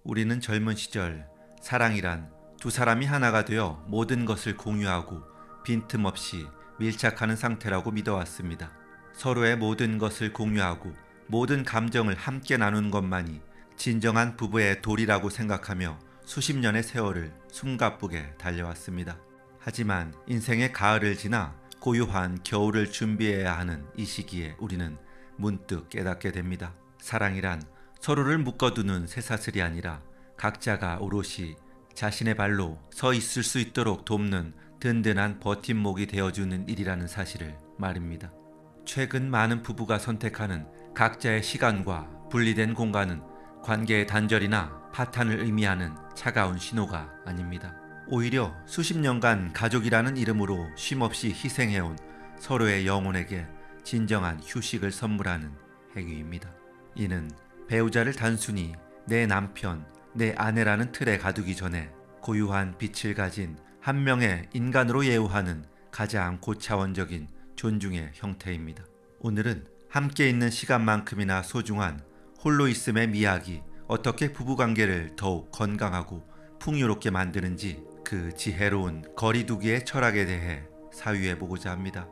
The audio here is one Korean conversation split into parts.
우리는 젊은 시절 사랑이란 두 사람이 하나가 되어 모든 것을 공유하고 빈틈없이 밀착하는 상태라고 믿어왔습니다. 서로의 모든 것을 공유하고 모든 감정을 함께 나누는 것만이 진정한 부부의 도리라고 생각하며 수십 년의 세월을 숨가쁘게 달려왔습니다. 하지만 인생의 가을을 지나 고요한 겨울을 준비해야 하는 이 시기에 우리는 문득 깨닫게 됩니다. 사랑이란 서로를 묶어두는 쇠사슬이 아니라 각자가 오롯이 자신의 발로 서 있을 수 있도록 돕는 든든한 버팀목이 되어주는 일이라는 사실을 말입니다. 최근 많은 부부가 선택하는 각자의 시간과 분리된 공간은 관계의 단절이나 파탄을 의미하는 차가운 신호가 아닙니다. 오히려 수십 년간 가족이라는 이름으로 쉼없이 희생해온 서로의 영혼에게 진정한 휴식을 선물하는 행위입니다. 이는 배우자를 단순히 내 남편, 내 아내라는 틀에 가두기 전에 고유한 빛을 가진 한 명의 인간으로 예우하는 가장 고차원적인 존중의 형태입니다. 오늘은 함께 있는 시간만큼이나 소중한 홀로 있음의 미학이 어떻게 부부관계를 더욱 건강하고 풍요롭게 만드는지 그 지혜로운 거리두기의 철학에 대해 사유해보고자 합니다.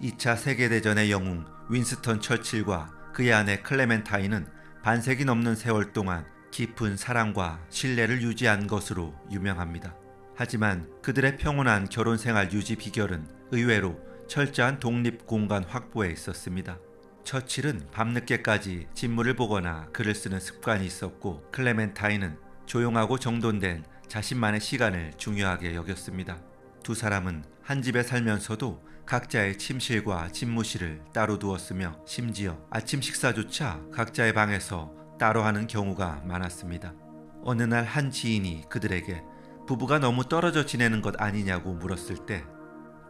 2차 세계대전의 영웅 윈스턴 처칠과 그의 아내 클레멘타인은 반세기 넘는 세월 동안 깊은 사랑과 신뢰를 유지한 것으로 유명합니다. 하지만 그들의 평온한 결혼생활 유지 비결은 의외로 철저한 독립 공간 확보에 있었습니다. 처칠은 밤늦게까지 진물을 보거나 글을 쓰는 습관이 있었고, 클레멘타인은 조용하고 정돈된 자신만의 시간을 중요하게 여겼습니다. 두 사람은 한 집에 살면서도 각자의 침실과 집무실을 따로 두었으며 심지어 아침 식사조차 각자의 방에서 따로 하는 경우가 많았습니다. 어느 날 한 지인이 그들에게 부부가 너무 떨어져 지내는 것 아니냐고 물었을 때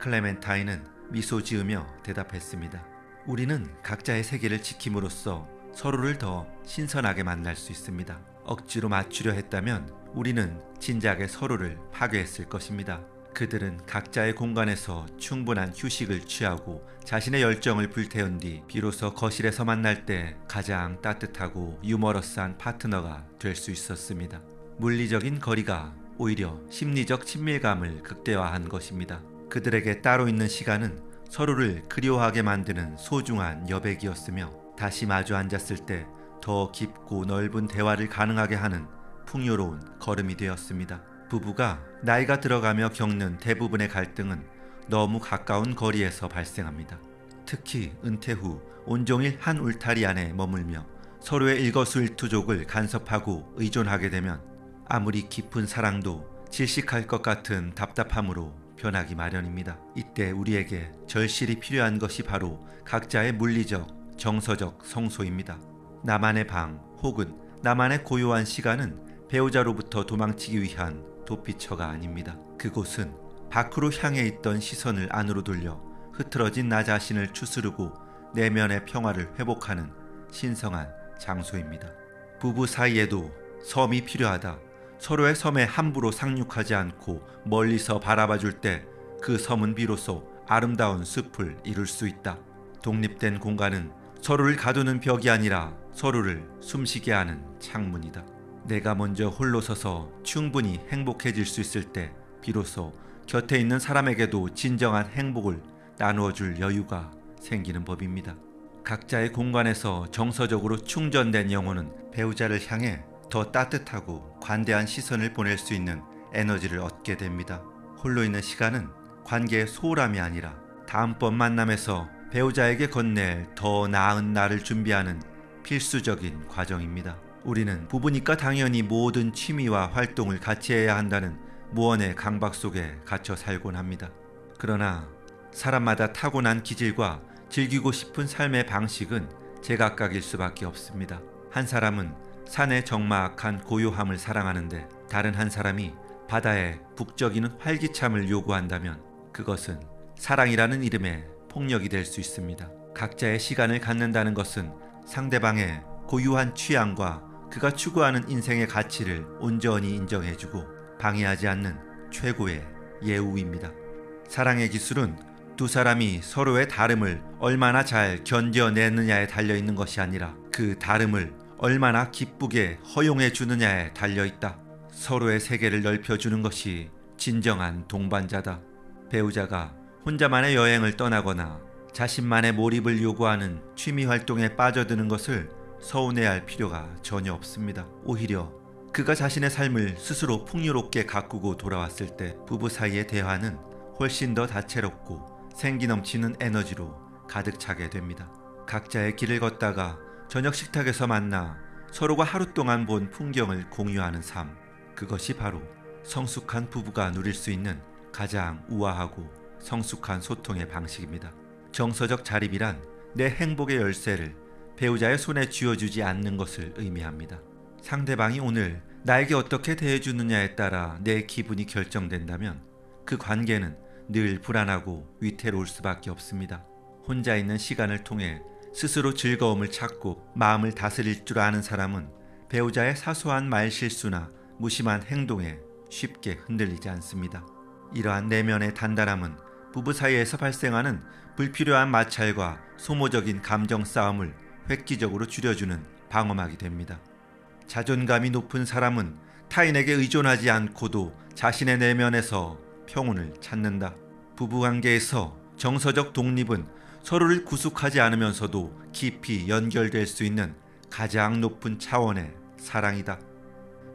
클레멘타인은 미소 지으며 대답했습니다. 우리는 각자의 세계를 지킴으로써 서로를 더 신선하게 만날 수 있습니다. 억지로 맞추려 했다면 우리는 진작에 서로를 파괴했을 것입니다. 그들은 각자의 공간에서 충분한 휴식을 취하고 자신의 열정을 불태운 뒤 비로소 거실에서 만날 때 가장 따뜻하고 유머러스한 파트너가 될 수 있었습니다. 물리적인 거리가 오히려 심리적 친밀감을 극대화한 것입니다. 그들에게 따로 있는 시간은 서로를 그리워하게 만드는 소중한 여백이었으며 다시 마주 앉았을 때 더 깊고 넓은 대화를 가능하게 하는 풍요로운 걸음이 되었습니다. 부부가 나이가 들어가며 겪는 대부분의 갈등은 너무 가까운 거리에서 발생합니다. 특히 은퇴 후 온종일 한 울타리 안에 머물며 서로의 일거수일투족을 간섭하고 의존하게 되면 아무리 깊은 사랑도 질식할 것 같은 답답함으로 변하기 마련입니다. 이때 우리에게 절실히 필요한 것이 바로 각자의 물리적, 정서적 성소입니다. 나만의 방 혹은 나만의 고요한 시간은 배우자로부터 도망치기 위한 도피처가 아닙니다. 그곳은 밖으로 향해 있던 시선을 안으로 돌려 흐트러진 나 자신을 추스르고 내면의 평화를 회복하는 신성한 장소입니다. 부부 사이에도 섬이 필요하다. 서로의 섬에 함부로 상륙하지 않고 멀리서 바라봐줄 때 그 섬은 비로소 아름다운 숲을 이룰 수 있다. 독립된 공간은 서로를 가두는 벽이 아니라 서로를 숨쉬게 하는 창문이다. 내가 먼저 홀로 서서 충분히 행복해질 수 있을 때 비로소 곁에 있는 사람에게도 진정한 행복을 나누어줄 여유가 생기는 법입니다. 각자의 공간에서 정서적으로 충전된 영혼은 배우자를 향해 더 따뜻하고 관대한 시선을 보낼 수 있는 에너지를 얻게 됩니다. 홀로 있는 시간은 관계의 소홀함이 아니라 다음번 만남에서 배우자에게 건넬 더 나은 나를 준비하는 필수적인 과정입니다. 우리는 부부니까 당연히 모든 취미와 활동을 같이 해야 한다는 무언의 강박 속에 갇혀 살곤 합니다. 그러나 사람마다 타고난 기질과 즐기고 싶은 삶의 방식은 제각각일 수밖에 없습니다. 한 사람은 산의 적막한 고요함을 사랑하는데 다른 한 사람이 바다의 북적이는 활기참을 요구한다면 그것은 사랑이라는 이름의 폭력이 될 수 있습니다. 각자의 시간을 갖는다는 것은 상대방의 고유한 취향과 그가 추구하는 인생의 가치를 온전히 인정해주고 방해하지 않는 최고의 예우입니다. 사랑의 기술은 두 사람이 서로의 다름을 얼마나 잘 견뎌내느냐에 달려있는 것이 아니라 그 다름을 얼마나 기쁘게 허용해 주느냐에 달려있다. 서로의 세계를 넓혀주는 것이 진정한 동반자다. 배우자가 혼자만의 여행을 떠나거나 자신만의 몰입을 요구하는 취미 활동에 빠져드는 것을 서운해할 필요가 전혀 없습니다. 오히려 그가 자신의 삶을 스스로 풍요롭게 가꾸고 돌아왔을 때 부부 사이의 대화는 훨씬 더 다채롭고 생기 넘치는 에너지로 가득 차게 됩니다. 각자의 길을 걷다가 저녁 식탁에서 만나 서로가 하루 동안 본 풍경을 공유하는 삶, 그것이 바로 성숙한 부부가 누릴 수 있는 가장 우아하고 성숙한 소통의 방식입니다. 정서적 자립이란 내 행복의 열쇠를 배우자의 손에 쥐어주지 않는 것을 의미합니다. 상대방이 오늘 나에게 어떻게 대해주느냐에 따라 내 기분이 결정된다면 그 관계는 늘 불안하고 위태로울 수밖에 없습니다. 혼자 있는 시간을 통해 스스로 즐거움을 찾고 마음을 다스릴 줄 아는 사람은 배우자의 사소한 말실수나 무심한 행동에 쉽게 흔들리지 않습니다. 이러한 내면의 단단함은 부부 사이에서 발생하는 불필요한 마찰과 소모적인 감정 싸움을 획기적으로 줄여주는 방어막이 됩니다. 자존감이 높은 사람은 타인에게 의존하지 않고도 자신의 내면에서 평온을 찾는다. 부부관계에서 정서적 독립은 서로를 구속하지 않으면서도 깊이 연결될 수 있는 가장 높은 차원의 사랑이다.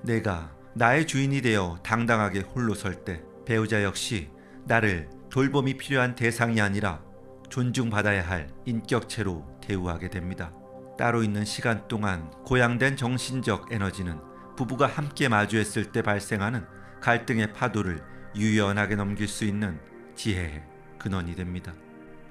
내가 나의 주인이 되어 당당하게 홀로 설 때 배우자 역시 나를 돌봄이 필요한 대상이 아니라 존중받아야 할 인격체로 대우하게 됩니다. 따로 있는 시간 동안 고양된 정신적 에너지는 부부가 함께 마주했을 때 발생하는 갈등의 파도를 유연하게 넘길 수 있는 지혜의 근원이 됩니다.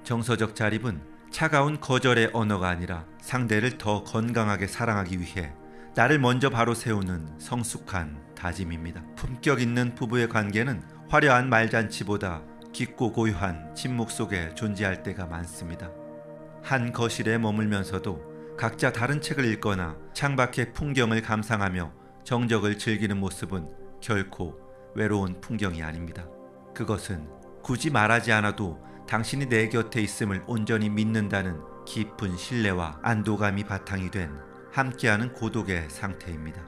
정서적 자립은 차가운 거절의 언어가 아니라 상대를 더 건강하게 사랑하기 위해 나를 먼저 바로 세우는 성숙한 다짐입니다. 품격 있는 부부의 관계는 화려한 말잔치보다 깊고 고요한 침묵 속에 존재할 때가 많습니다. 한 거실에 머물면서도 각자 다른 책을 읽거나 창밖의 풍경을 감상하며 정적을 즐기는 모습은 결코 외로운 풍경이 아닙니다. 그것은 굳이 말하지 않아도 당신이 내 곁에 있음을 온전히 믿는다는 깊은 신뢰와 안도감이 바탕이 된 함께하는 고독의 상태입니다.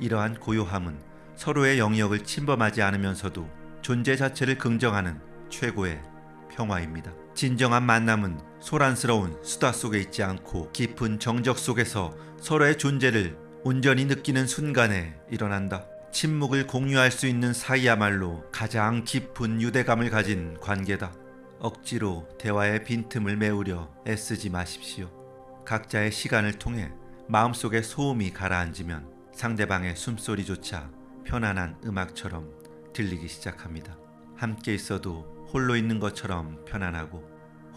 이러한 고요함은 서로의 영역을 침범하지 않으면서도 존재 자체를 긍정하는 최고의 평화입니다. 진정한 만남은 소란스러운 수다 속에 있지 않고 깊은 정적 속에서 서로의 존재를 온전히 느끼는 순간에 일어난다. 침묵을 공유할 수 있는 사이야말로 가장 깊은 유대감을 가진 관계다. 억지로 대화의 빈틈을 메우려 애쓰지 마십시오. 각자의 시간을 통해 마음속의 소음이 가라앉으면 상대방의 숨소리조차 편안한 음악처럼 들리기 시작합니다. 함께 있어도 홀로 있는 것처럼 편안하고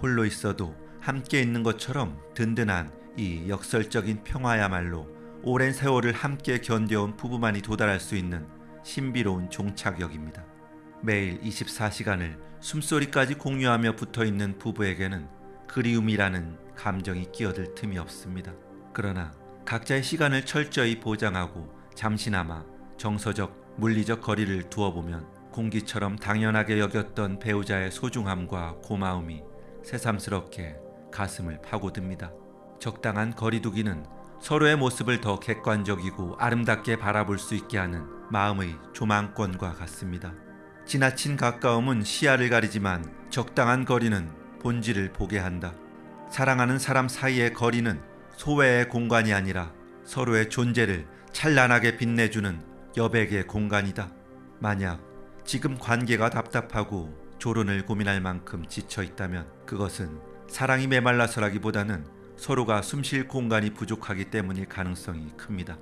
홀로 있어도 함께 있는 것처럼 든든한 이 역설적인 평화야말로 오랜 세월을 함께 견뎌온 부부만이 도달할 수 있는 신비로운 종착역입니다. 매일 24시간을 숨소리까지 공유하며 붙어있는 부부에게는 그리움이라는 감정이 끼어들 틈이 없습니다. 그러나 각자의 시간을 철저히 보장하고 잠시나마 정서적, 물리적 거리를 두어보면 공기처럼 당연하게 여겼던 배우자의 소중함과 고마움이 새삼스럽게 가슴을 파고듭니다. 적당한 거리두기는 서로의 모습을 더 객관적이고 아름답게 바라볼 수 있게 하는 마음의 조망권과 같습니다. 지나친 가까움은 시야를 가리지만 적당한 거리는 본질을 보게 한다. 사랑하는 사람 사이의 거리는 소외의 공간이 아니라 서로의 존재를 찬란하게 빛내주는 여백의 공간이다. 만약 지금 관계가 답답하고 조론을 고민할 만큼 지쳐 있다면 그것은 사랑이 메말라서라기보다는 서로가 숨쉴 공간이 부족하기 때문일 가능성이 큽니다.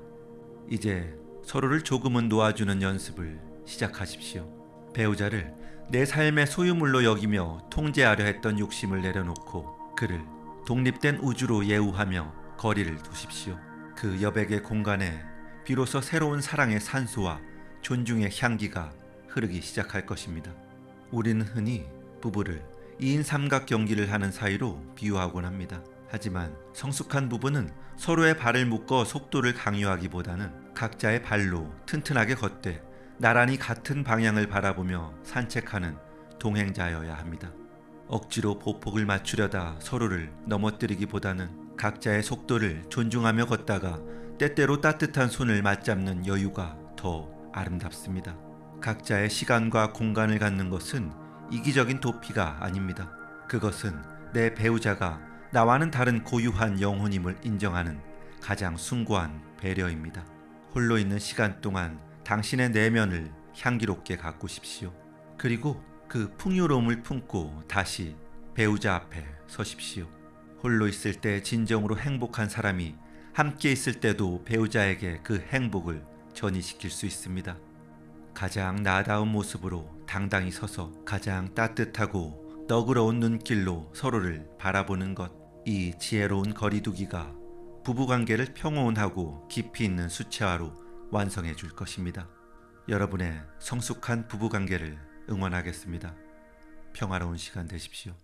이제 서로를 조금은 놓아주는 연습을 시작하십시오. 배우자를 내 삶의 소유물로 여기며 통제하려 했던 욕심을 내려놓고 그를 독립된 우주로 예우하며 거리를 두십시오. 그 여백의 공간에 비로소 새로운 사랑의 산소와 존중의 향기가 흐르기 시작할 것입니다. 우리는 흔히 부부를 2인 삼각 경기를 하는 사이로 비유하곤 합니다. 하지만 성숙한 부부는 서로의 발을 묶어 속도를 강요하기보다는 각자의 발로 튼튼하게 걷되 나란히 같은 방향을 바라보며 산책하는 동행자여야 합니다. 억지로 보폭을 맞추려다 서로를 넘어뜨리기보다는 각자의 속도를 존중하며 걷다가 때때로 따뜻한 손을 맞잡는 여유가 더 아름답습니다. 각자의 시간과 공간을 갖는 것은 이기적인 도피가 아닙니다. 그것은 내 배우자가 나와는 다른 고유한 영혼임을 인정하는 가장 숭고한 배려입니다. 홀로 있는 시간 동안 당신의 내면을 향기롭게 가꾸십시오. 그리고 그 풍요로움을 품고 다시 배우자 앞에 서십시오. 홀로 있을 때 진정으로 행복한 사람이 함께 있을 때도 배우자에게 그 행복을 전이시킬 수 있습니다. 가장 나다운 모습으로 당당히 서서 가장 따뜻하고 너그러운 눈길로 서로를 바라보는 것, 이 지혜로운 거리두기가 부부관계를 평온하고 깊이 있는 수채화로 완성해 줄 것입니다. 여러분의 성숙한 부부관계를 응원하겠습니다. 평화로운 시간 되십시오.